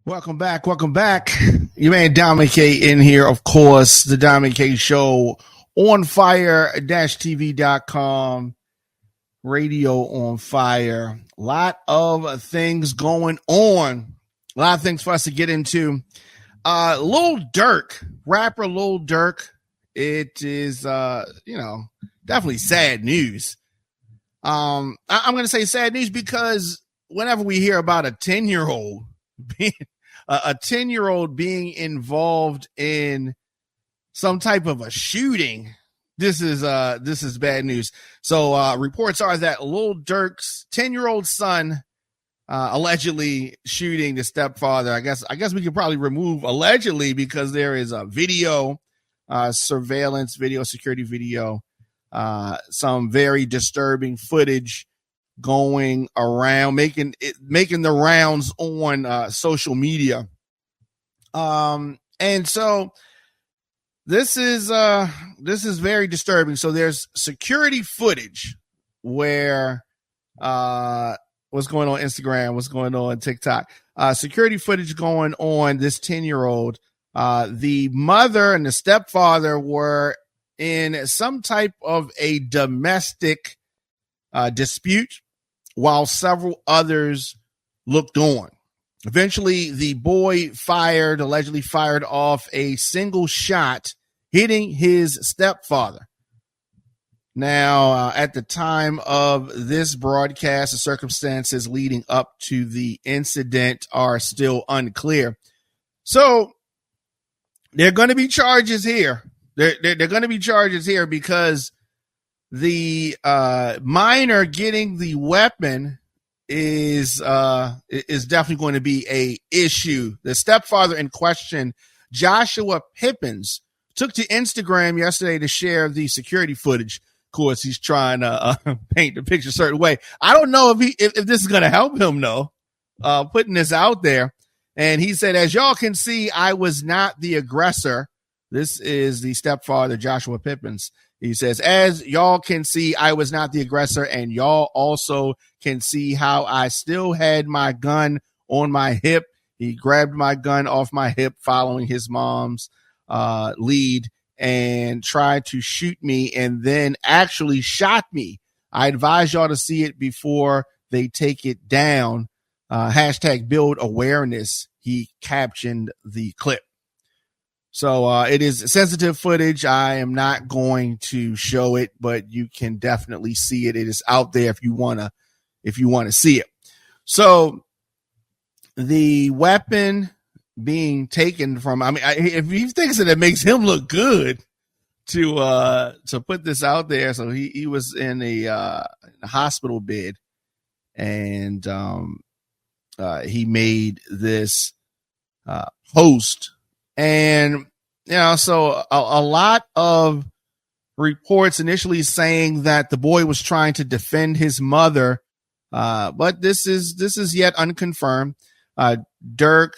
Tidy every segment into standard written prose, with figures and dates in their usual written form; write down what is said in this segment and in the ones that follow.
Welcome back. Welcome back. Your man Diamond K in here, of course. The Diamond K Show on fire-tv.com. Radio on fire. A lot of things going on. A lot of things for us to get into. Lil Durk, rapper Lil Durk. It is, definitely sad news. I'm going to say sad news because whenever we hear about a 10-year-old being a 10-year-old being involved in some type of a shooting, this is bad news. So reports are that Lil Durk's 10-year-old son allegedly shooting the stepfather. I guess we could probably remove allegedly because there is a video, surveillance video, security video, some very disturbing footage going around, making the rounds on social media. And so this is very disturbing. So there's security footage where what's going on Instagram, what's going on TikTok, security footage going on this 10-year-old. The mother and the stepfather were in some type of a domestic dispute, while several others looked on. Eventually, the boy allegedly fired off a single shot, hitting his stepfather. Now, at the time of this broadcast, the circumstances leading up to the incident are still unclear. So, there are going to be charges here. There are going to be charges here because the minor getting the weapon is definitely going to be a issue. The stepfather in question, Joshua Pippins, took to Instagram yesterday to share the security footage. Of course, he's trying to paint the picture a certain way. I don't know if this is going to help him though, putting this out there. And he said, as y'all can see, I was not the aggressor. This is the stepfather, Joshua Pippins. He says, as y'all can see, I was not the aggressor, and y'all also can see how I still had my gun on my hip. He grabbed my gun off my hip following his mom's lead and tried to shoot me and then actually shot me. I advise y'all to see it before they take it down. Hashtag build awareness. He captioned the clip. So it is sensitive footage. I am not going to show it, but you can definitely see it. It is out there if you want to see it. So the weapon being taken from, if he thinks that it makes him look good to put this out there. So he was in a hospital bed and he made this post. And, so a lot of reports initially saying that the boy was trying to defend his mother. But this is yet unconfirmed. Durk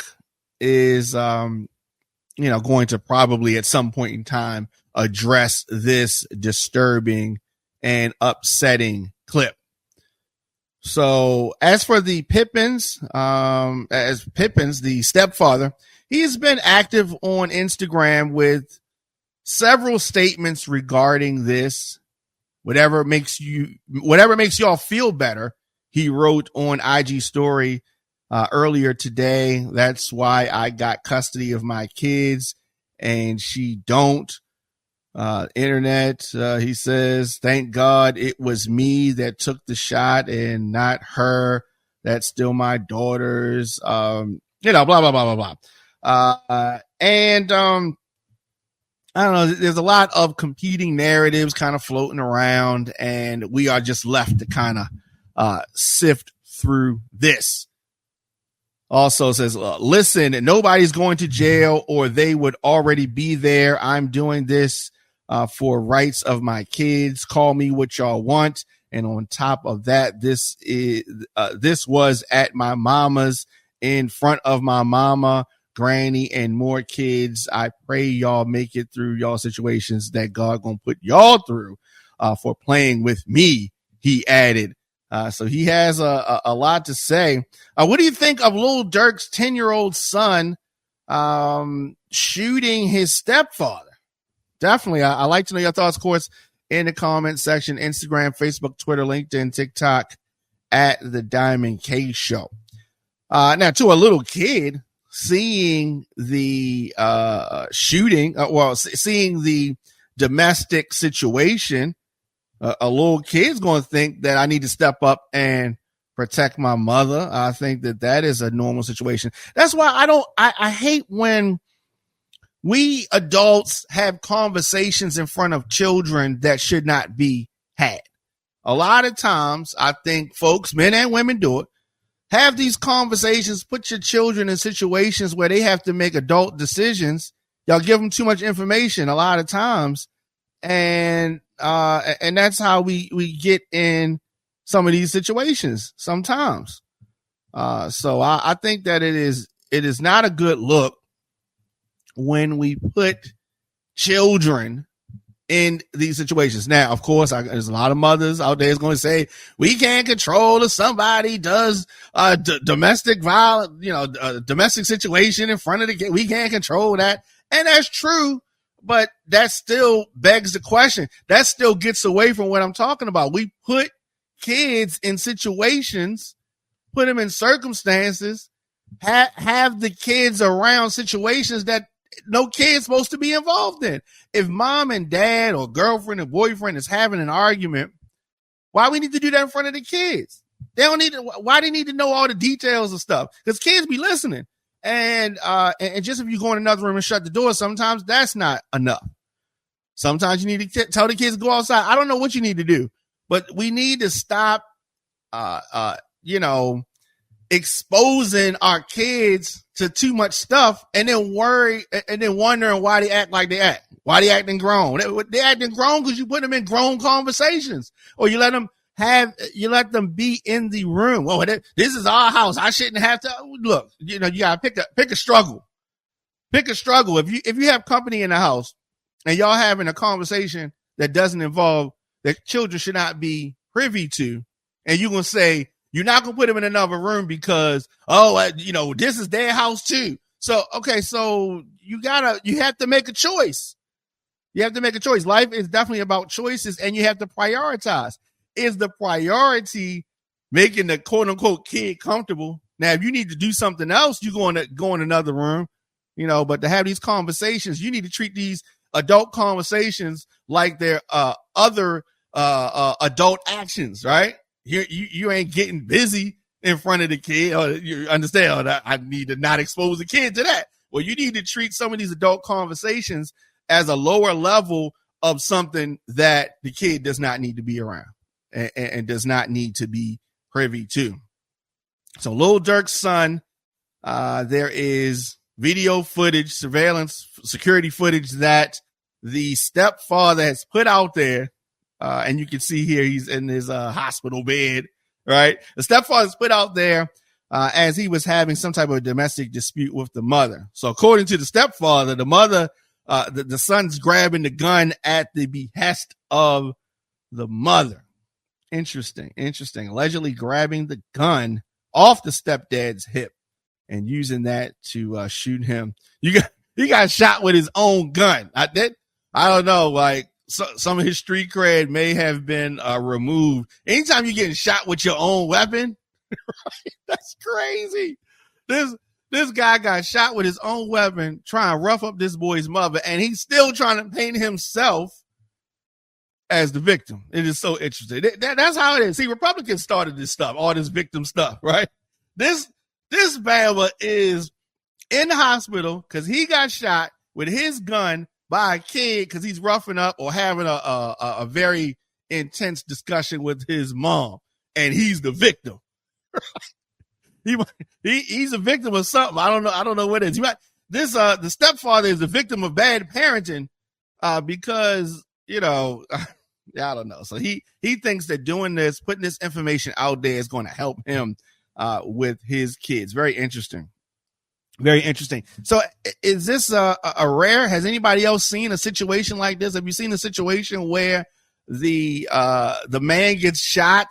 is, going to probably at some point in time address this disturbing and upsetting clip. So as for the Pippins, the stepfather, he's been active on Instagram with several statements regarding this. Whatever makes y'all feel better, he wrote on IG story earlier today. That's why I got custody of my kids and she don't. Internet, he says, thank God it was me that took the shot and not her. That's still my daughter's, blah, blah, blah, blah, blah. And I don't know, there's a lot of competing narratives kind of floating around, and we are just left to kind of sift through this. Also says, listen, nobody's going to jail or they would already be there. I'm doing this for rights of my kids. Call me what y'all want. And on top of that, this was at my mama's, in front of my mama, granny, and more kids. I pray y'all make it through y'all situations that God gonna put y'all through for playing with me, he added. So he has a lot to say. What do you think of Lil Durk's 10-year-old son shooting his stepfather? Definitely. I like to know your thoughts, of course, in the comment section, Instagram, Facebook, Twitter, LinkedIn, TikTok, at the Diamond K Show. Now, to a little kid, seeing the shooting, seeing the domestic situation, a little kid's going to think that I need to step up and protect my mother. I think that is a normal situation. That's why I hate when we adults have conversations in front of children that should not be had. A lot of times, I think folks, men and women, do it. Have these conversations, put your children in situations where they have to make adult decisions. Y'all give them too much information a lot of times. And that's how we get in some of these situations sometimes. So I think that it is not a good look when we put children in these situations. Now, of course, there's a lot of mothers out there is going to say we can't control if somebody does domestic violence, domestic situation in front of the kid. We can't control that. And that's true, but that still begs the question. That still gets away from what I'm talking about. We put kids in situations, put them in circumstances, have the kids around situations that no kid's supposed to be involved in. If mom and dad or girlfriend and boyfriend is having an argument, why we need to do that in front of the kids? Why they need to know all the details of stuff? Because kids be listening. And just if you go in another room and shut the door, sometimes that's not enough. Sometimes you need to tell the kids to go outside. I don't know what you need to do, but we need to stop, exposing our kids to too much stuff and then wondering why they act like they act. Why they acting grown? They acting grown because you put them in grown conversations, or you let them be in the room. Well, this is our house. I shouldn't have to look. You gotta pick a struggle. Pick a struggle. If you have company in the house and y'all having a conversation that doesn't involve that children should not be privy to, and you're gonna say you're not gonna put them in another room because this is their house too. So okay, so you have to make a choice. You have to make a choice. Life is definitely about choices, and you have to prioritize. Is the priority making the quote unquote kid comfortable? Now, if you need to do something else, you're going to go in another room, but to have these conversations, you need to treat these adult conversations like they're other adult actions, right? You ain't getting busy in front of the kid, or you understand, I need to not expose the kid to that. Well, you need to treat some of these adult conversations as a lower level of something that the kid does not need to be around and does not need to be privy to. So Lil Durk's son, there is video footage, surveillance, security footage that the stepfather has put out there. And you can see here, he's in his hospital bed, right? The stepfather's put out there as he was having some type of domestic dispute with the mother. So according to the stepfather, the mother, the son's grabbing the gun at the behest of the mother. Interesting. Allegedly grabbing the gun off the stepdad's hip and using that to shoot him. He got shot with his own gun. I don't know, like some of his street cred may have been removed. Anytime you're getting shot with your own weapon, right? That's crazy. This guy got shot with his own weapon trying to rough up this boy's mother, and he's still trying to paint himself as the victim. It is so interesting. That's how it is. See, Republicans started this stuff, all this victim stuff, right? This Bama is in the hospital because he got shot with his gun by a kid because he's roughing up or having a very intense discussion with his mom, and he's the victim. He's a victim of something. I don't know what it is. The stepfather is the victim of bad parenting because I don't know. So he thinks that doing this, putting this information out there is going to help him with his kids. Very interesting. Very interesting. So is this a rare? Has anybody else seen a situation like this? Have you seen a situation where the man gets shot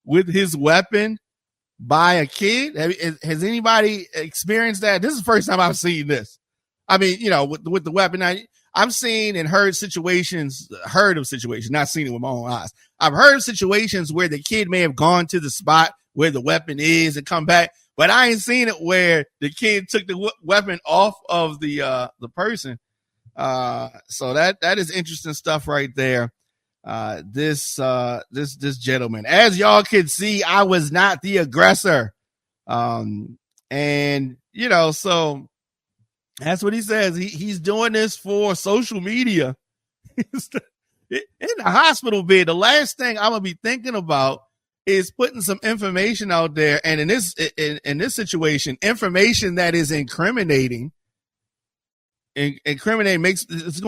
with his weapon by a kid? Has anybody experienced that? This is the first time I've seen this. I mean, with the weapon, I've seen and heard of situations, not seen it with my own eyes. I've heard of situations where the kid may have gone to the spot where the weapon is and come back, but I ain't seen it where the kid took the weapon off of the person. So that is interesting stuff right there. This gentleman, as y'all can see, I was not the aggressor. And so that's what he says. He's doing this for social media. In the hospital bed, the last thing I'm gonna be thinking about is putting some information out there. And in this situation, information that is incriminating it's gonna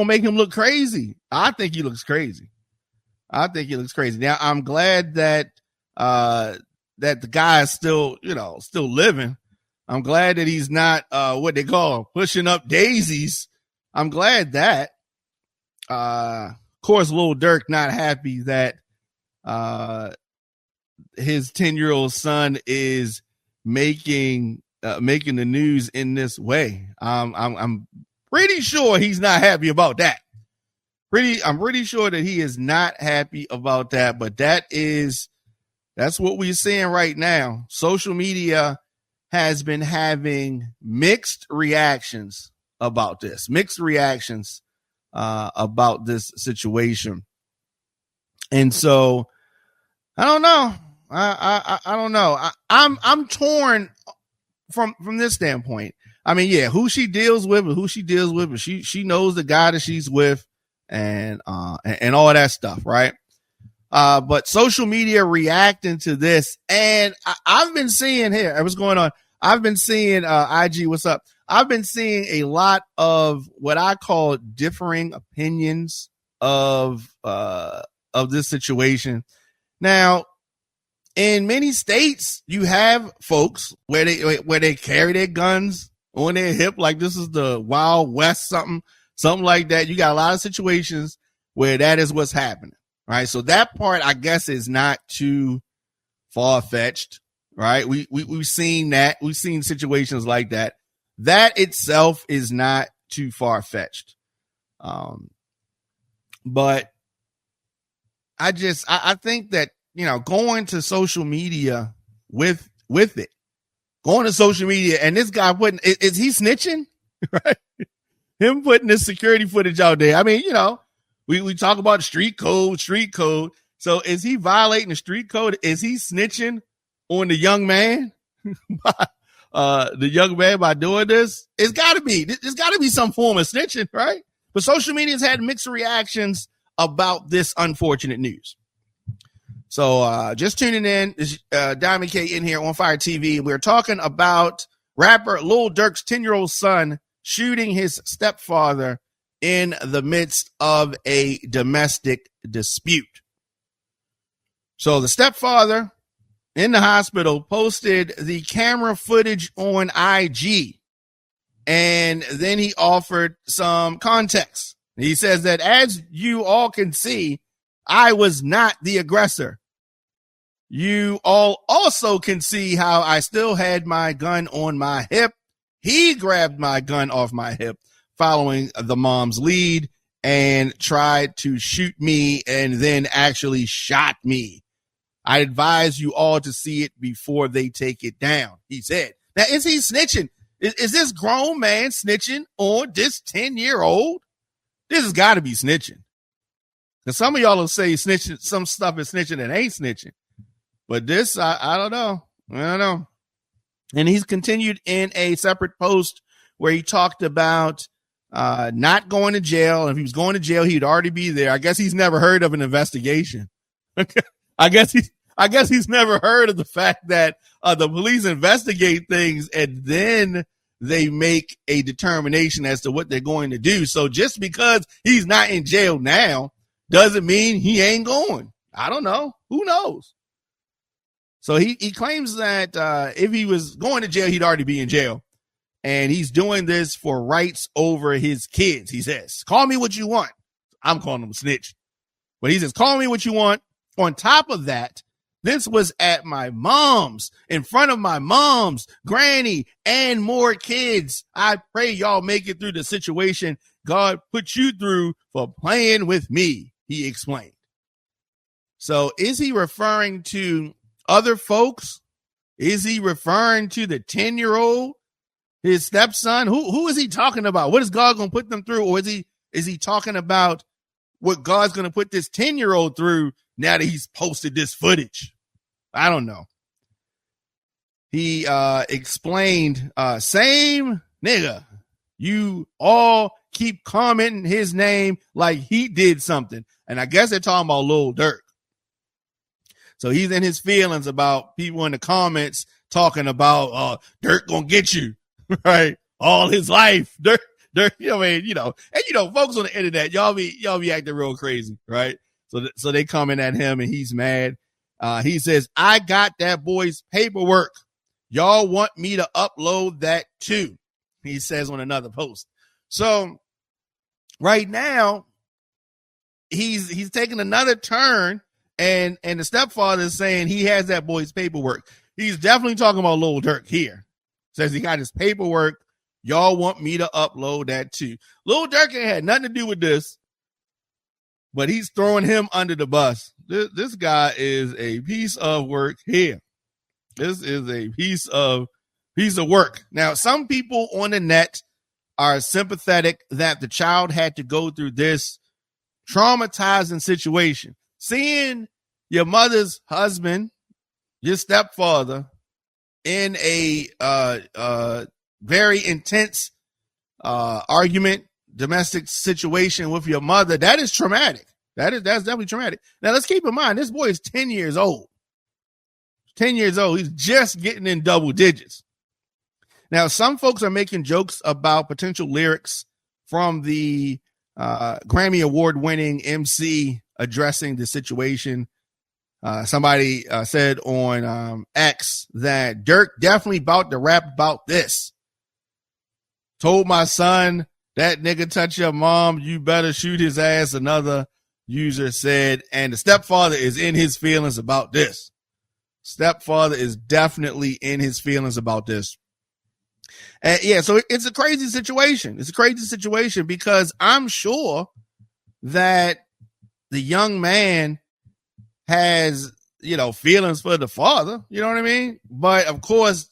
make him look crazy. I think he looks crazy. Now, I'm glad that the guy is still living. I'm glad that he's not what they call pushing up daisies. I'm glad that. Of course, Lil Durk not happy that his 10-year-old son is making the news in this way. I'm pretty sure he's not happy about that. I'm pretty sure that he is not happy about that, but that's what we're seeing right now. Social media has been having mixed reactions about this situation. And so I don't know. I don't know. I'm torn from this standpoint. I mean, yeah, who she deals with, but she knows the guy that she's with. And all that stuff, right? But social media reacting to this, and I've been seeing here, what's going on? I've been seeing IG, what's up? I've been seeing a lot of what I call differing opinions of this situation. Now, in many states, you have folks where they carry their guns on their hip, like this is the Wild West, something like that. You got a lot of situations where that is what's happening, right? So that part, I guess, is not too far-fetched, right? We've seen that. We've seen situations like that. That itself is not too far-fetched. But I think that, going to social media with it, going to social media, and this guy is he snitching? Right? Him putting this security footage out there. I mean, we talk about street code. So is he violating the street code? Is he snitching on the young man? By doing this? It's gotta be. There's gotta be some form of snitching, right? But social media's had mixed reactions about this unfortunate news. So just tuning in, this Diamond K in here on Fire TV. We're talking about rapper Lil Durk's 10-year-old son shooting his stepfather in the midst of a domestic dispute. So the stepfather in the hospital posted the camera footage on IG, and then he offered some context. He says that, as you all can see, I was not the aggressor. You all also can see how I still had my gun on my hip. He grabbed my gun off my hip following the mom's lead and tried to shoot me and then actually shot me. I advise you all to see it before they take it down, he said. Now, is he snitching? Is this grown man snitching on this 10-year-old? This has got to be snitching. Because some of y'all will say snitching, some stuff is snitching and ain't snitching. But this, I don't know. I don't know. And he's continued in a separate post where he talked about not going to jail. And if he was going to jail, he'd already be there. I guess he's never heard of an investigation. I guess he's never heard of the fact that the police investigate things and then they make a determination as to what they're going to do. So just because he's not in jail now doesn't mean he ain't going. I don't know. Who knows? So he claims that if he was going to jail, he'd already be in jail. And he's doing this for rights over his kids. He says, call me what you want. I'm calling him a snitch. But he says, call me what you want. On top of that, This was at my mom's, in front of my mom's, granny, and more kids. I pray y'all make it through the situation God put you through for playing with me, he explained. So is he referring to other folks? Is he referring to the 10-year-old, his stepson? Who is he talking about? What is God going to put them through? Or is he talking about what God's going to put this 10-year-old through now that he's posted this footage? I don't know. He explained, same nigga, you all keep commenting his name like he did something. And I guess they're talking about Lil Durk. So he's in his feelings about people in the comments talking about Durk gonna get you, right? All his life. Durk, and folks on the internet, y'all be acting real crazy, right? So they coming at him and he's mad. He says, I got that boy's paperwork. Y'all want me to upload that too, he says on another post. So right now, he's taking another turn, and the stepfather is saying he has that boy's paperwork. He's definitely talking about Lil Durk here. Says he got his paperwork. Y'all want me to upload that too. Lil Durk ain't had nothing to do with this, but he's throwing him under the bus. This guy is a piece of work here. This is a piece of work. Now, some people on the net are sympathetic that the child had to go through this traumatizing situation. Seeing your mother's husband, your stepfather, in a very intense argument, domestic situation with your mother, that is traumatic. That's definitely traumatic. Now, let's keep in mind, this boy is 10 years old. 10 years old. He's just getting in double digits. Now, some folks are making jokes about potential lyrics from the Grammy Award-winning MC addressing the situation. Somebody said on X that Durk definitely about to rap about this. Told my son, that nigga touch your mom, you better shoot his ass, another user said. And the stepfather is in his feelings about this. Stepfather is definitely in his feelings about this. And yeah, so it's a crazy situation. It's a crazy situation because I'm sure that the young man has, feelings for the father. You know what I mean? But of course,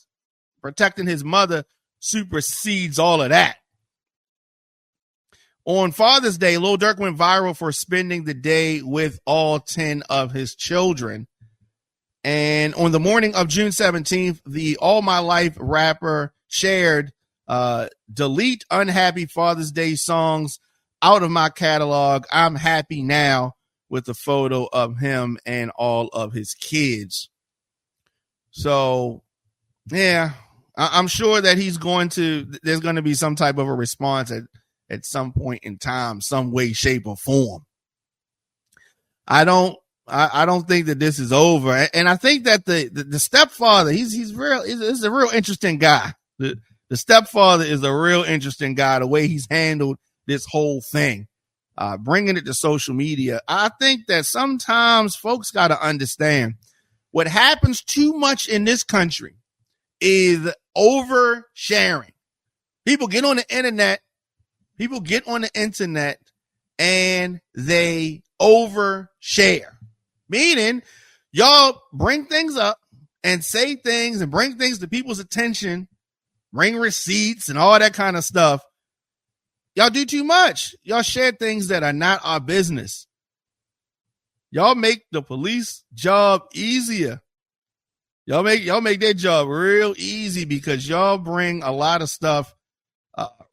protecting his mother supersedes all of that. On Father's Day, Lil Durk went viral for spending the day with all 10 of his children. And on the morning of June 17th, the All My Life rapper shared delete unhappy Father's Day songs out of my catalog. I'm happy now, with a photo of him and all of his kids. So, yeah, I'm sure that there's going to be some type of a response at some point in time, some way, shape, or form. I don't think that this is over. And I think that the stepfather, he's a real interesting guy. The stepfather is a real interesting guy, the way he's handled this whole thing, bringing it to social media. I think that sometimes folks got to understand what happens too much in this country is oversharing. People get on the internet and they overshare. Meaning, y'all bring things up and say things and bring things to people's attention, bring receipts and all that kind of stuff. Y'all do too much. Y'all share things that are not our business. Y'all make the police job easier. Y'all make their job real easy because y'all bring a lot of stuff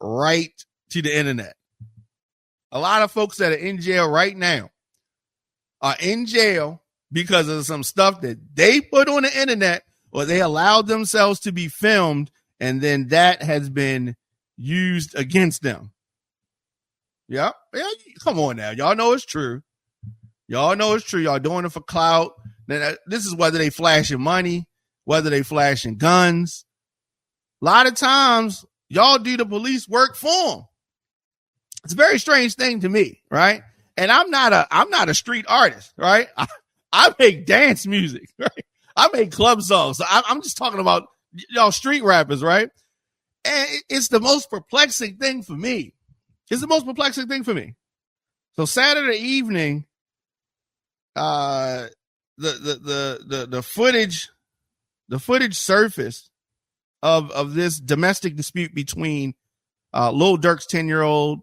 right to the internet. A lot of folks that are in jail right now are in jail because of some stuff that they put on the internet or they allowed themselves to be filmed, and then that has been used against them. Yeah, come on now. Y'all know it's true. Y'all doing it for clout. This is whether they flashing money, whether they flashing guns. A lot of times, y'all do the police work for them. It's a very strange thing to me, right? And I'm not a street artist, right? I make dance music, right? I make club songs. So I'm just talking about y'all street rappers, right? And it's the most perplexing thing for me. It's the most perplexing thing for me. So Saturday evening, the footage surfaced of this domestic dispute between Lil Durk's 10-year-old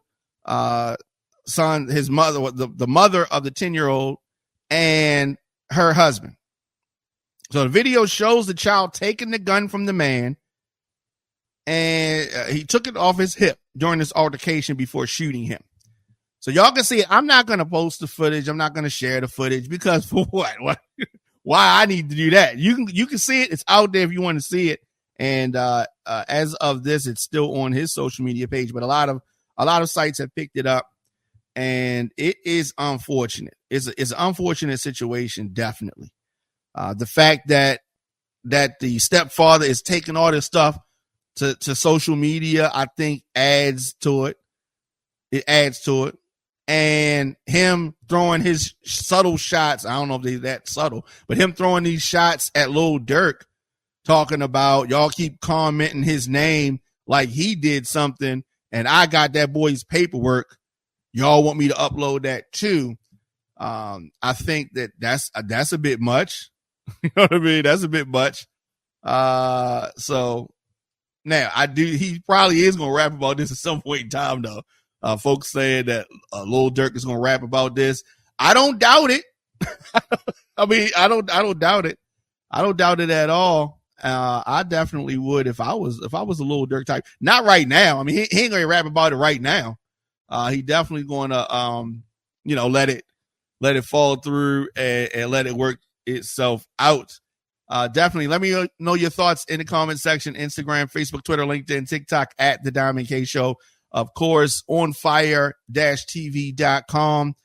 son, his mother, the mother of the 10-year-old, and her husband. So the video shows the child taking the gun from the man, and he took it off his hip during this altercation before shooting him. So y'all can see it. I'm not going to post the footage. I'm not going to share the footage because for what? Why I need to do that? You can see it. It's out there if you want to see it. And as of this, it's still on his social media page. But a lot of sites have picked it up, and it is unfortunate. It's an unfortunate situation, definitely. The fact that the stepfather is taking all this stuff to social media, I think adds to it. It adds to it. And him throwing his subtle shots, I don't know if they're that subtle, but him throwing these shots at Lil Durk, talking about y'all keep commenting his name like he did something, and I got that boy's paperwork. Y'all want me to upload that too. I think that's a bit much. You know what I mean? That's a bit much. So now he probably is going to rap about this at some point in time though. Folks saying that Lil Durk is going to rap about this. I don't doubt it. I mean, I don't doubt it. I don't doubt it at all. I definitely would if I was a Lil Durk type. Not right now. I mean, he ain't going to rap about it right now. He definitely going to let it fall through and let it work itself out. Definitely let me know your thoughts in the comment section. Instagram, Facebook, Twitter, LinkedIn, TikTok at The Diamond K Show. Of course, on fire-tv.com.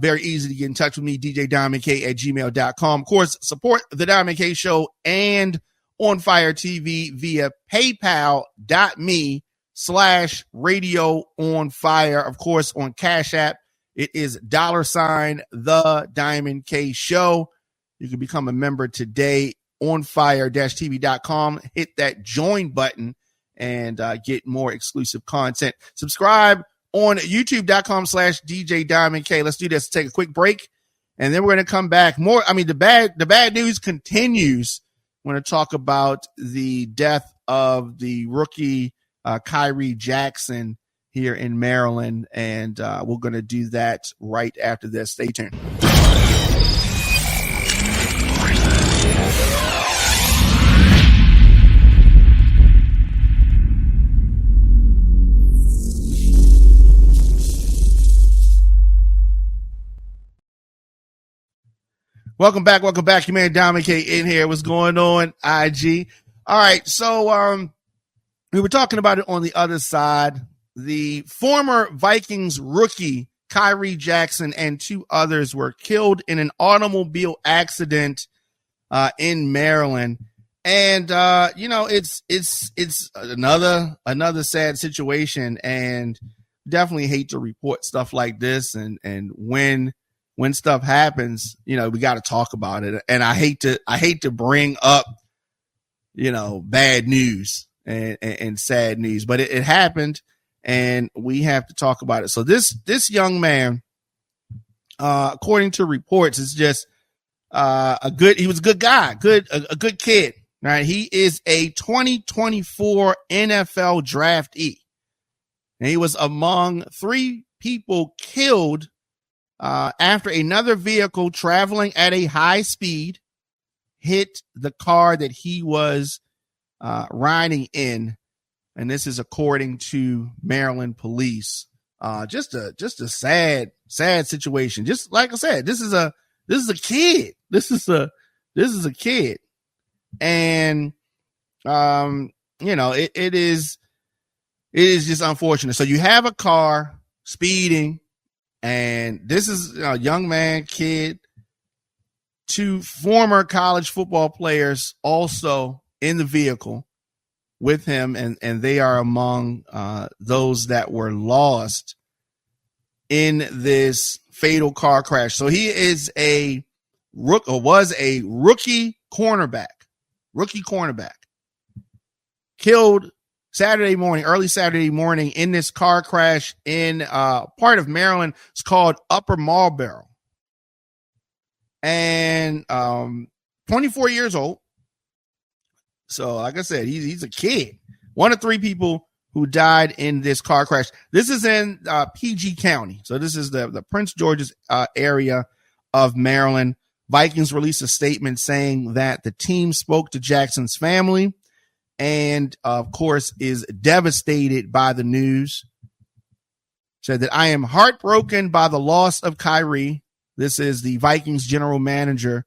Very easy to get in touch with me, djdiamondk at gmail.com. Of course, support The Diamond K Show and On Fire TV via paypal.me/radio on fire. Of course, on Cash App, it is $ The Diamond K Show. You can become a member today on fire-tv.com. Hit that join button and get more exclusive content. Subscribe on youtube.com/djdiamondk. Let's do this. Take a quick break, and then we're going to come back. More. I mean, the bad news continues. We're going to talk about the death of the rookie Khyree Jackson here in Maryland, and we're going to do that right after this. Stay tuned. Welcome back. Your man Diamond K in here. What's going on, IG? All right, so we were talking about it on the other side. The former Vikings rookie Khyree Jackson and 2 others were killed in an automobile accident in Maryland, and it's another sad situation, and definitely hate to report stuff like this, and when stuff happens, we got to talk about it. And I hate to bring up, bad news and sad news, but it happened, and we have to talk about it. So this young man, according to reports, is just he was a good guy, a good kid, right? He is a 2024 NFL draftee, and he was among 3 people killed after another vehicle traveling at a high speed hit the car that he was riding in, and this is according to Maryland police. Just a sad situation. Just like I said, this is a kid. This is a kid, and it is just unfortunate. So you have a car speeding. And this is a young man, kid, 2 former college football players also in the vehicle with him, and they are among those that were lost in this fatal car crash. So he is a was a rookie cornerback, killed early Saturday morning in this car crash in part of Maryland. It's called Upper Marlboro. And 24 years old. So like I said, he's a kid. One of three people who died in this car crash. This is in PG County. So this is the Prince George's area of Maryland. Vikings released a statement saying that the team spoke to Jackson's family and, of course, is devastated by the news. Said that I am heartbroken by the loss of Khyree. This is the Vikings general manager,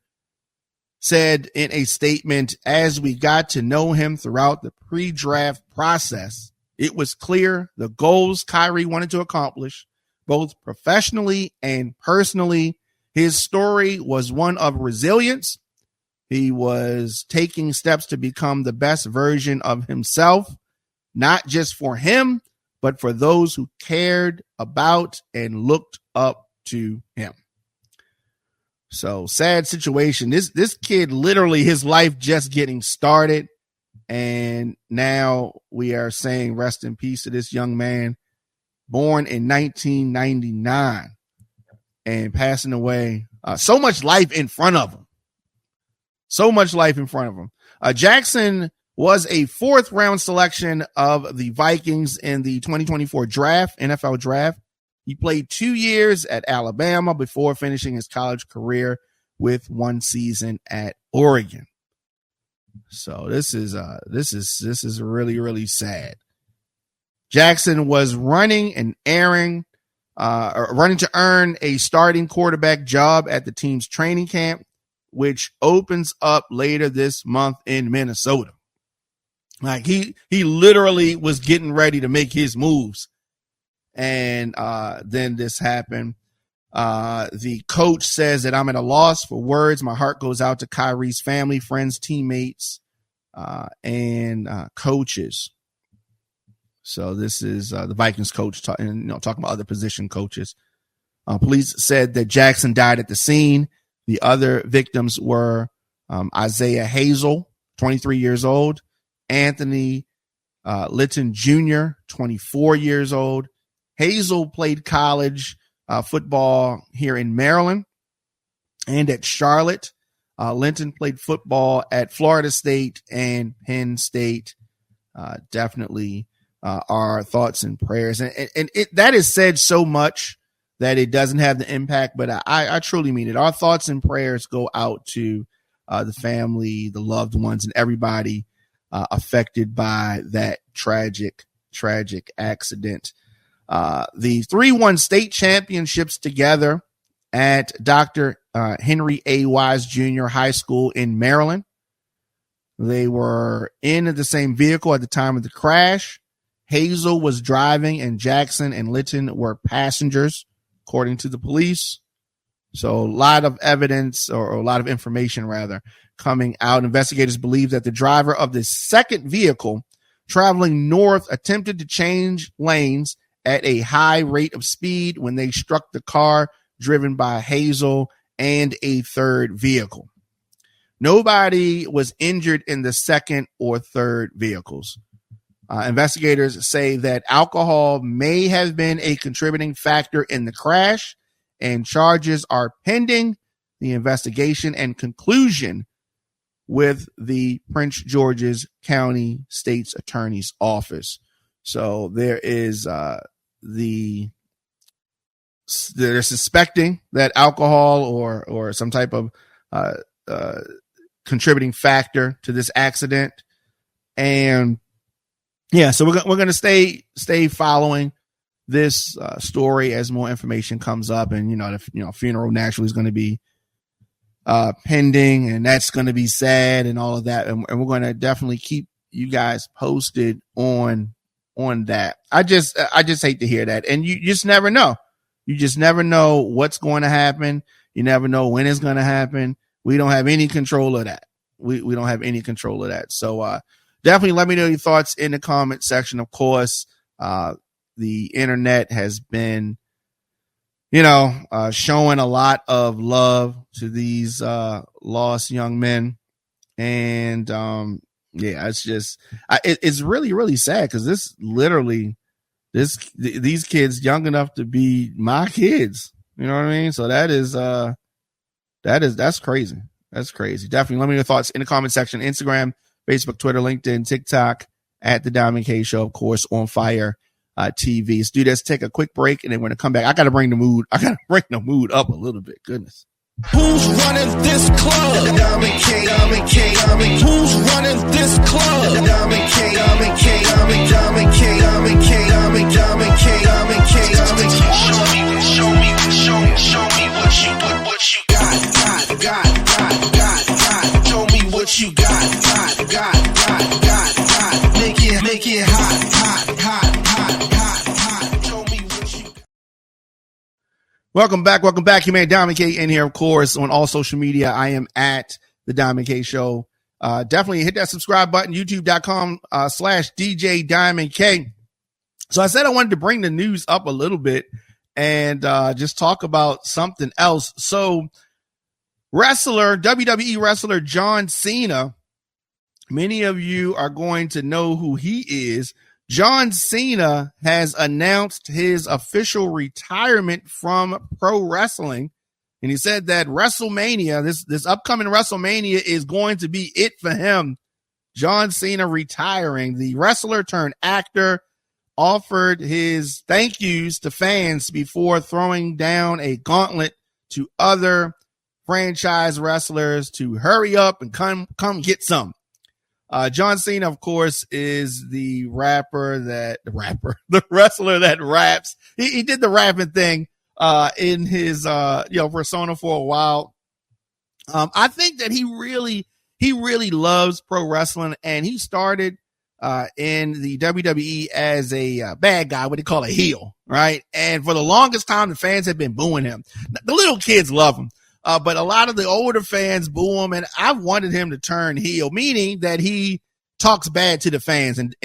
said in a statement, as we got to know him throughout the pre-draft process, it was clear the goals Khyree wanted to accomplish, both professionally and personally. His story was one of resilience. He was taking steps to become the best version of himself, not just for him, but for those who cared about and looked up to him. So sad situation. This kid, literally his life just getting started. And now we are saying rest in peace to this young man born in 1999 and passing away. So much life in front of him. Jackson was a 4th round selection of the Vikings in the 2024 NFL draft. He played 2 years at Alabama before finishing his college career with 1 season at Oregon. So this is really, really sad. Jackson was running to earn a starting quarterback job at the team's training camp, which opens up later this month in Minnesota. Like he literally was getting ready to make his moves. And then this happened. The coach says that I'm at a loss for words. My heart goes out to Khyree's family, friends, teammates, and coaches. So this is the Vikings coach talking about other position coaches. Police said that Jackson died at the scene. The other victims were Isaiah Hazel, 23 years old, Anthony Litton Jr., 24 years old. Hazel played college football here in Maryland and at Charlotte. Linton played football at Florida State and Penn State. Definitely our thoughts and prayers. And that is said so much that it doesn't have the impact, but I truly mean it. Our thoughts and prayers go out to the family, the loved ones, and everybody affected by that tragic accident. The 3-1 state championships together at Dr. Henry A. Wise Jr. High School in Maryland. They were in the same vehicle at the time of the crash. Hazel was driving and Jackson and Litton were passengers, according to the police. So a lot of evidence or a lot of information rather coming out. Investigators believe that the driver of the second vehicle traveling north attempted to change lanes at a high rate of speed when they struck the car driven by Hazel and a third vehicle. Nobody was injured in the second or third vehicles. Investigators say that alcohol may have been a contributing factor in the crash, and charges are pending the investigation and conclusion with the Prince George's County State's Attorney's Office. So there is they're suspecting that alcohol or some type of contributing factor to this accident. And yeah, so we're going to stay following this story as more information comes up, and the funeral naturally is going to be pending, and that's going to be sad and all of that, and we're going to definitely keep you guys posted on that. I just hate to hear that, and you just never know. You just never know what's going to happen. You never know when it's going to happen. We don't have any control of that. We don't have any control of that. So definitely let me know your thoughts in the comment section. Of course, the internet has been, showing a lot of love to these lost young men. And it's just it's really, really sad because these kids young enough to be my kids. You know what I mean? So that's crazy. That's crazy. Definitely let me know your thoughts in the comment section. Instagram, Facebook, Twitter, LinkedIn, TikTok at The Diamond K Show, of course, on Fire TV. Let's do this. Take a quick break, and then we're going to come back. I got to bring the mood up a little bit. Goodness. Who's running this club? The Diamond K, Diamond K, Diamond. Who's running this club? The Diamond K, Diamond K, Diamond, Diamond K, Diamond K, Diamond, Diamond K, Diamond K, Diamond K. Show me what you got. Show me what you got. Make it hot. Show me what you got. Welcome back. Your man Diamond K in here, of course, on all social media. I am at The Diamond K Show. Definitely hit that subscribe button, youtube.com/djdiamondk. So I said I wanted to bring the news up a little bit and just talk about something else. So WWE wrestler John Cena, many of you are going to know who he is. John Cena has announced his official retirement from pro wrestling. And he said that WrestleMania, this upcoming WrestleMania, is going to be it for him. John Cena retiring. The wrestler turned actor offered his thank yous to fans before throwing down a gauntlet to other franchise wrestlers to hurry up and come get some. John Cena, of course, is the wrestler that raps. He did the rapping thing in his persona for a while. I think that he really loves pro wrestling, and he started in the WWE as a bad guy, what they call a heel, right? And for the longest time, the fans have been booing him. The little kids love him. But a lot of the older fans boo him, and I've wanted him to turn heel, meaning that he talks bad to the fans and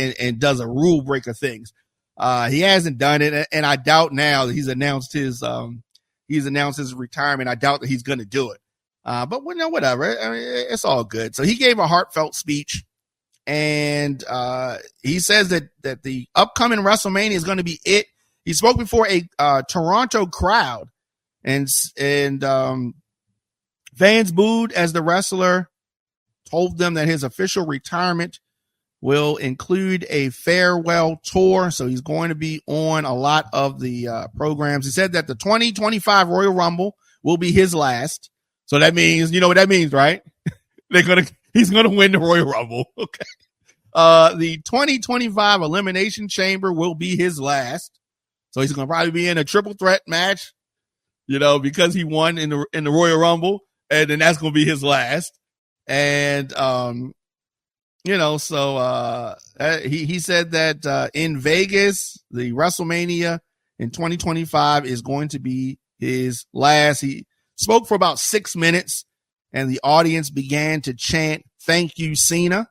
does a rule breaker things. He hasn't done it, and I doubt now that he's announced his retirement. I doubt that he's going to do it. But whatever. I mean, it's all good. So he gave a heartfelt speech, and he says that the upcoming WrestleMania is going to be it. He spoke before a Toronto crowd, and fans booed as the wrestler told them that his official retirement will include a farewell tour. So he's going to be on a lot of the programs. He said that the 2025 Royal Rumble will be his last. So that means, you know what that means, right? He's going to win the Royal Rumble. Okay. The 2025 Elimination Chamber will be his last. So he's going to probably be in a triple threat match, because he won in the Royal Rumble. And then that's going to be his last. And, he said that in Vegas, the WrestleMania in 2025 is going to be his last. He spoke for about 6 minutes, and the audience began to chant, "Thank you, Cena."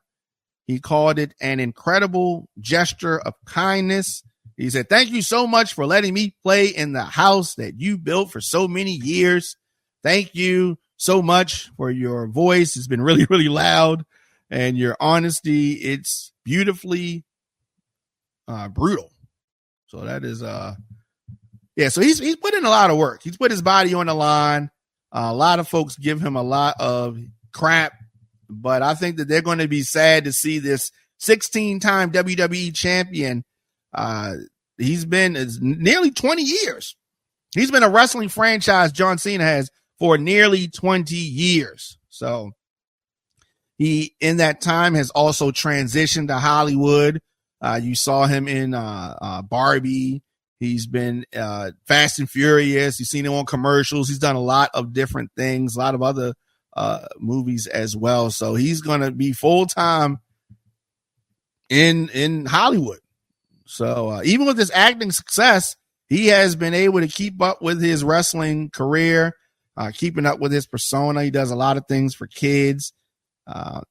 He called it an incredible gesture of kindness. He said, "Thank you so much for letting me play in the house that you built for so many years. Thank you so much for your voice. It's been really, really loud, and your honesty. It's beautifully brutal." So that is, so he's put in a lot of work. He's put his body on the line. A lot of folks give him a lot of crap, but I think that they're going to be sad to see this 16-time WWE champion. He's been nearly 20 years. He's been a wrestling franchise, John Cena has, for nearly 20 years. So he, in that time, has also transitioned to Hollywood. You saw him in Barbie. He's been Fast and Furious. You've seen him on commercials. He's done a lot of different things, a lot of other movies as well. So he's going to be full-time in Hollywood. So even with his acting success, he has been able to keep up with his wrestling career, keeping up with his persona. He does a lot of things for kids.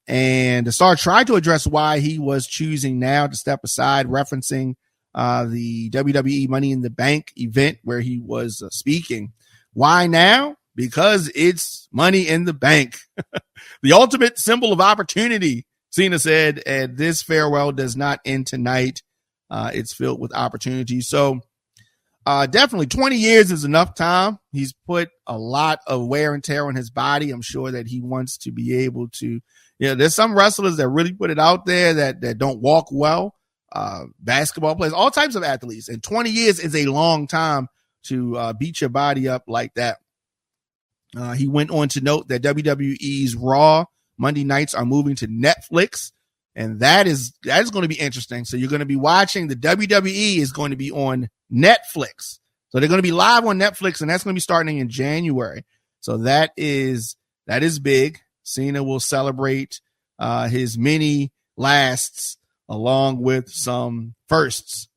And the star tried to address why he was choosing now to step aside, referencing the WWE Money in the Bank event where he was speaking. Why now? Because it's Money in the Bank, the ultimate symbol of opportunity, Cena said, and this farewell does not end tonight. It's filled with opportunity. So definitely 20 years is enough time. He's put a lot of wear and tear on his body. I'm sure that he wants to be able to, there's some wrestlers that really put it out there that don't walk well. Basketball players, all types of athletes. And 20 years is a long time to beat your body up like that. He went on to note that WWE's Raw Monday nights are moving to Netflix, and that is going to be interesting. So you're going to be watching the WWE is going to be on Netflix. So they're going to be live on Netflix, and that's going to be starting in January. So that is big. Cena will celebrate his many lasts along with some firsts.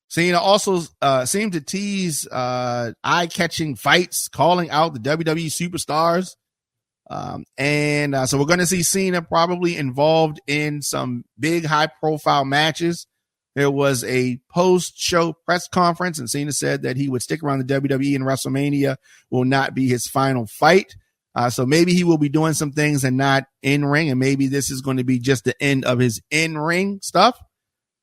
Cena also seemed to tease eye-catching fights, calling out the WWE superstars. So we're going to see Cena probably involved in some big high-profile matches. There was a post-show press conference, and Cena said that he would stick around the WWE, and WrestleMania will not be his final fight. So maybe he will be doing some things and not in-ring, and maybe this is going to be just the end of his in-ring stuff.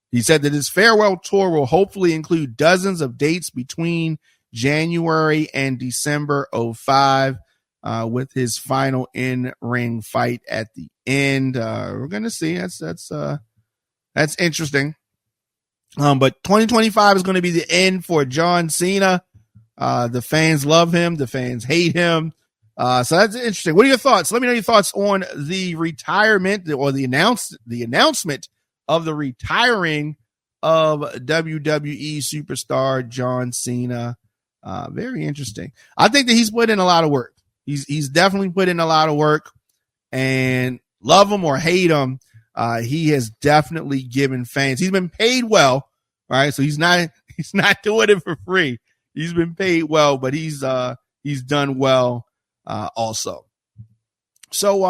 He said that his farewell tour will hopefully include dozens of dates between January and December 2005, with his final in-ring fight at the end. We're going to see. That's interesting. But 2025 is going to be the end for John Cena. The fans love him. The fans hate him. So that's interesting. What are your thoughts? Let me know your thoughts on the retirement or the announcement of the retiring of WWE superstar John Cena. Very interesting. I think that he's put in a lot of work. He's definitely put in a lot of work, and love him or hate him, he has definitely given fans. He's been paid well, right? So he's not doing it for free. He's been paid well, but he's done well also. So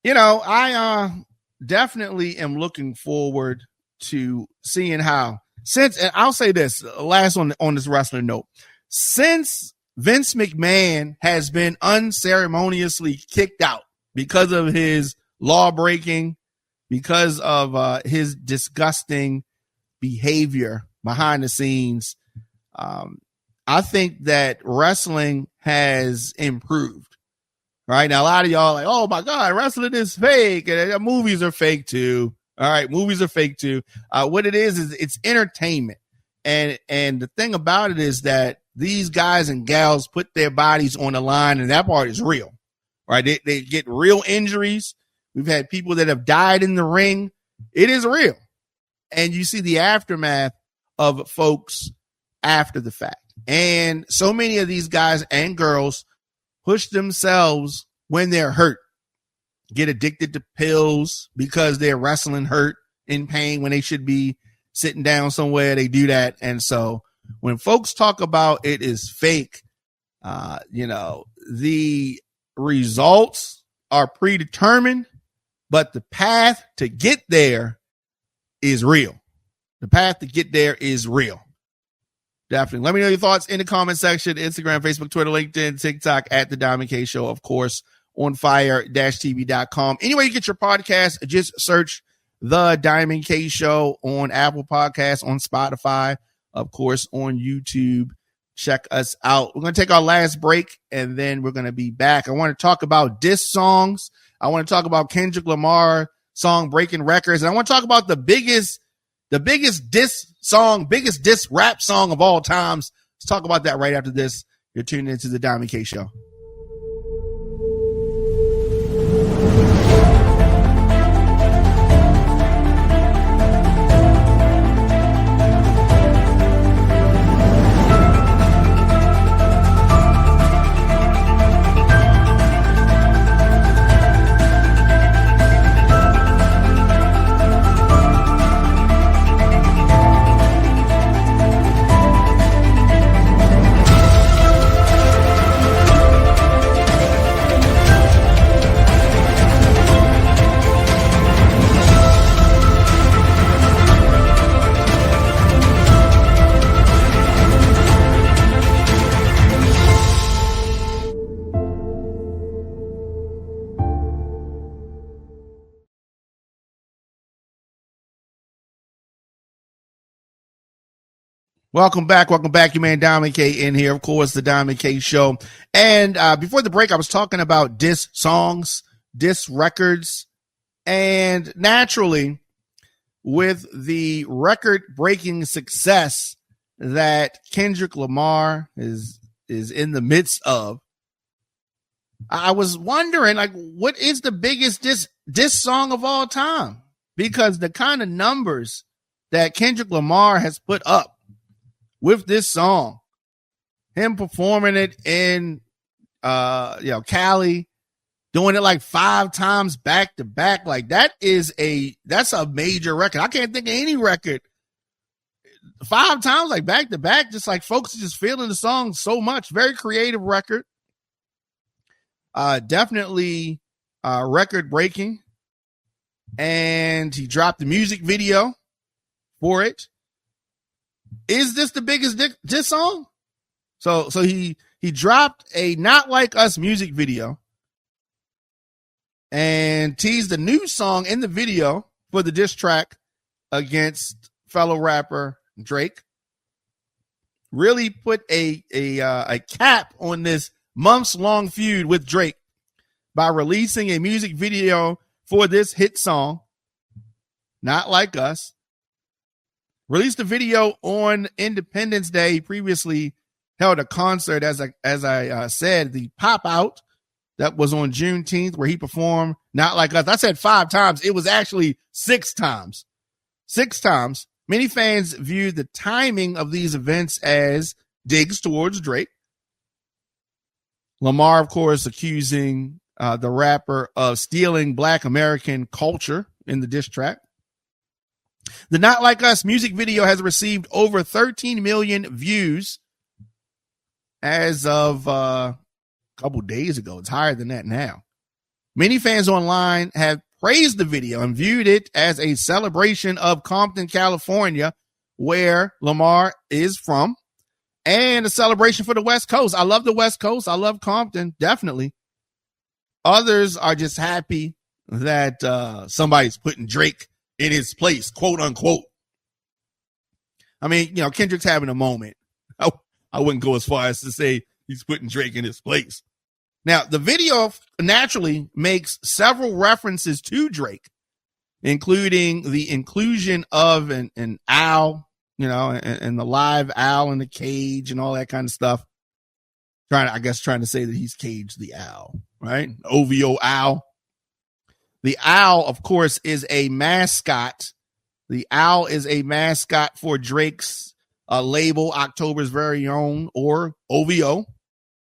I definitely am looking forward to seeing how, and I'll say this last on this wrestling note, since Vince McMahon has been unceremoniously kicked out because of his law breaking, because of his disgusting behavior behind the scenes, I think that wrestling has improved. Right now, a lot of y'all are like, oh my God, wrestling is fake, and movies are fake too. All right, movies are fake too. What it is it's entertainment, and the thing about it is that these guys and gals put their bodies on the line, and that part is real. Right? They get real injuries. We've had people that have died in the ring. It is real, and you see the aftermath of folks after the fact. And so many of these guys and girls push themselves when they're hurt, get addicted to pills because they're wrestling hurt, in pain, when they should be sitting down somewhere. They do that. And so when folks talk about it is fake, the results are predetermined, but the path to get there is real. The path to get there is real. Definitely. Let me know your thoughts in the comment section. Instagram, Facebook, Twitter, LinkedIn, TikTok at The Diamond K Show. Of course, on fire-tv.com. Anyway, you get your podcast, just search The Diamond K Show on Apple Podcasts, on Spotify, of course, on YouTube. Check us out. We're going to take our last break, and then we're going to be back. I want to talk about diss songs. I want to talk about Kendrick Lamar song Breaking Records. And I want to talk about the biggest diss rap song of all times. Let's talk about that right after this. You're tuned into The Diamond K Show. Welcome back. Your man Diamond K in here. Of course, the Diamond K Show. And before the break, I was talking about diss songs, diss records, and naturally, with the record-breaking success that Kendrick Lamar is in the midst of, I was wondering, like, what is the biggest diss song of all time? Because the kind of numbers that Kendrick Lamar has put up with this song, him performing it in, Cali, doing it like 5 times back to back, like that's a major record. I can't think of any record 5 times like back to back, just like folks are just feeling the song so much. Very creative record. Definitely record breaking. And he dropped the music video for it. Is this the biggest diss song? So he dropped a Not Like Us music video and teased a new song in the video for the diss track against fellow rapper Drake. Really put a cap on this months-long feud with Drake by releasing a music video for this hit song, Not Like Us. Released a video on Independence Day. He previously held a concert, as I said, the Pop Out that was on Juneteenth, where he performed Not Like Us. I said 5 times. It was actually 6 times. 6 times. Many fans viewed the timing of these events as digs towards Drake. Lamar, of course, accusing the rapper of stealing Black American culture in the diss track. The Not Like Us music video has received over 13 million views as of a couple days ago. It's higher than that now. Many fans online have praised the video and viewed it as a celebration of Compton, California, where Lamar is from, and a celebration for the West Coast. I love the West Coast. I love Compton, definitely. Others are just happy that somebody's putting Drake in his place, quote unquote. I mean, Kendrick's having a moment. I wouldn't go as far as to say he's putting Drake in his place. Now, the video naturally makes several references to Drake, including the inclusion of an owl, and the live owl in the cage and all that kind of stuff. Trying to say that he's caged the owl, right? OVO owl. The owl, of course, is a mascot. The owl is a mascot for Drake's label, October's Very Own, or OVO.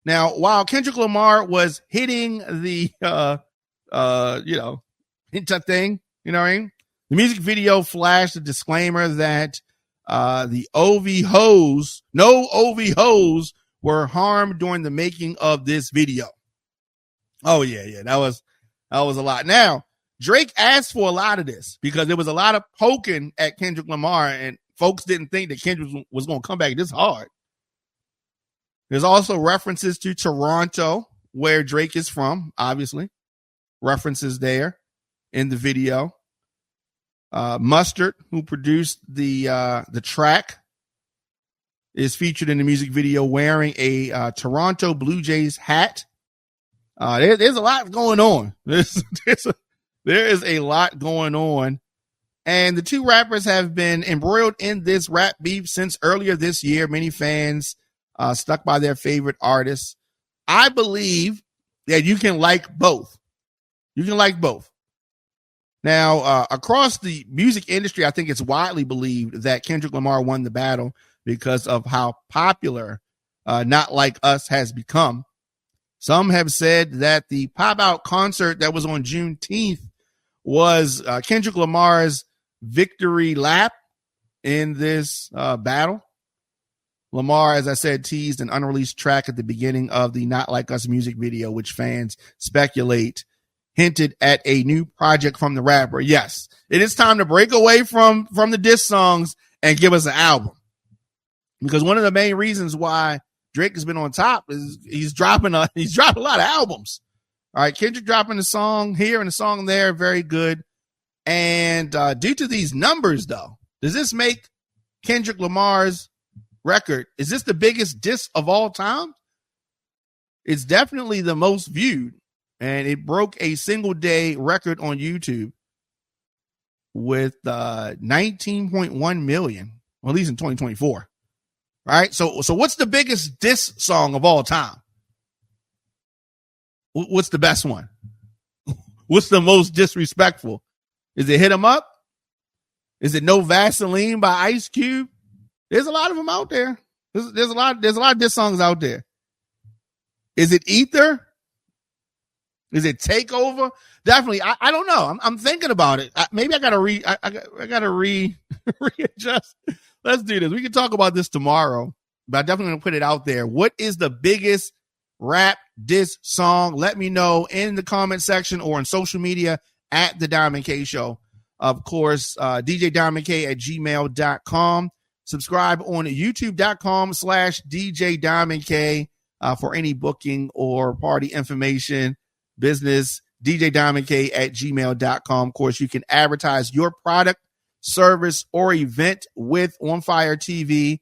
Now, while Kendrick Lamar was hitting the, hint thing, what I mean? The music video flashed a disclaimer that no OVOs were harmed during the making of this video. Oh, yeah, that was a lot. Now, Drake asked for a lot of this because there was a lot of poking at Kendrick Lamar, and folks didn't think that Kendrick was going to come back this hard. There's also references to Toronto, where Drake is from, obviously. References there in the video. Mustard, who produced the track, is featured in the music video wearing a Toronto Blue Jays hat. There's a lot going on. There is a lot going on. And the two rappers have been embroiled in this rap beef since earlier this year. Many fans stuck by their favorite artists. I believe that you can like both. You can like both. Now, across the music industry, I think it's widely believed that Kendrick Lamar won the battle because of how popular Not Like Us has become. Some have said that the Pop Out concert that was on Juneteenth was Kendrick Lamar's victory lap in this battle. Lamar, as I said, teased an unreleased track at the beginning of the Not Like Us music video, which fans speculate hinted at a new project from the rapper. Yes, it is time to break away from the diss songs and give us an album. Because one of the main reasons why Drake has been on top is he's dropping a lot of albums. All right, Kendrick dropping a song here and a song there, very good. And due to these numbers, though, does this make Kendrick Lamar's record. Is this the biggest diss of all time? It's definitely the most viewed, and it broke a single day record on YouTube with 19.1 million, well, at least in 2024. Right? So what's the biggest diss song of all time? What's the best one? What's the most disrespectful? Is it Hit 'Em Up? Is it No Vaseline by Ice Cube? There's a lot of them out there. There's a lot of diss songs out there. Is it Ether? Is it Takeover? Definitely. I don't know. I'm thinking about it. Maybe I gotta readjust. Let's do this. We can talk about this tomorrow, but I'm definitely gonna put it out there. What is the biggest rap diss song? Let me know in the comment section or on social media at the Diamond K Show. Of course, djdiamondk@gmail.com. Subscribe on youtube.com/djdiamondk for any booking or party information, business, djdiamondk@gmail.com. Of course, you can advertise your product, service, or event with On Fire TV.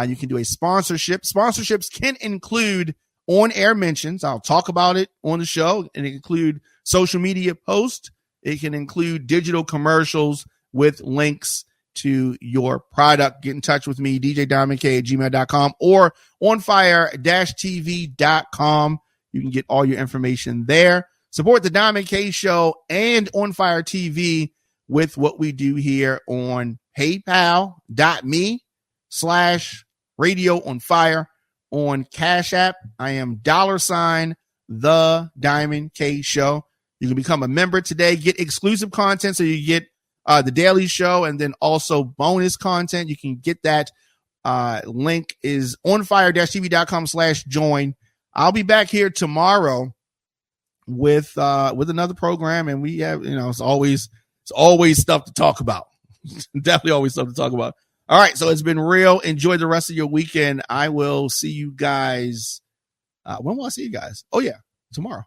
You can do a sponsorship. Sponsorships can include on-air mentions. I'll talk about it on the show, and it can include social media posts. It can include digital commercials with links to your product. Get in touch with me, djdiamondk@gmail.com or onfire-tv.com. You can get all your information there. Support the Diamond K Show and On Fire TV with what we do here on paypal.me/radio on fire. On Cash App, I am $the Diamond K Show. You can become a member today, get exclusive content. So you get the daily show and then also bonus content. You can get that. Link is onfire-tv.com/join. I'll be back here tomorrow with another program, and we have, it's always stuff to talk about. Definitely always stuff to talk about. All right, so it's been real. Enjoy the rest of your weekend. I will see you guys. When will I see you guys? Oh yeah, tomorrow.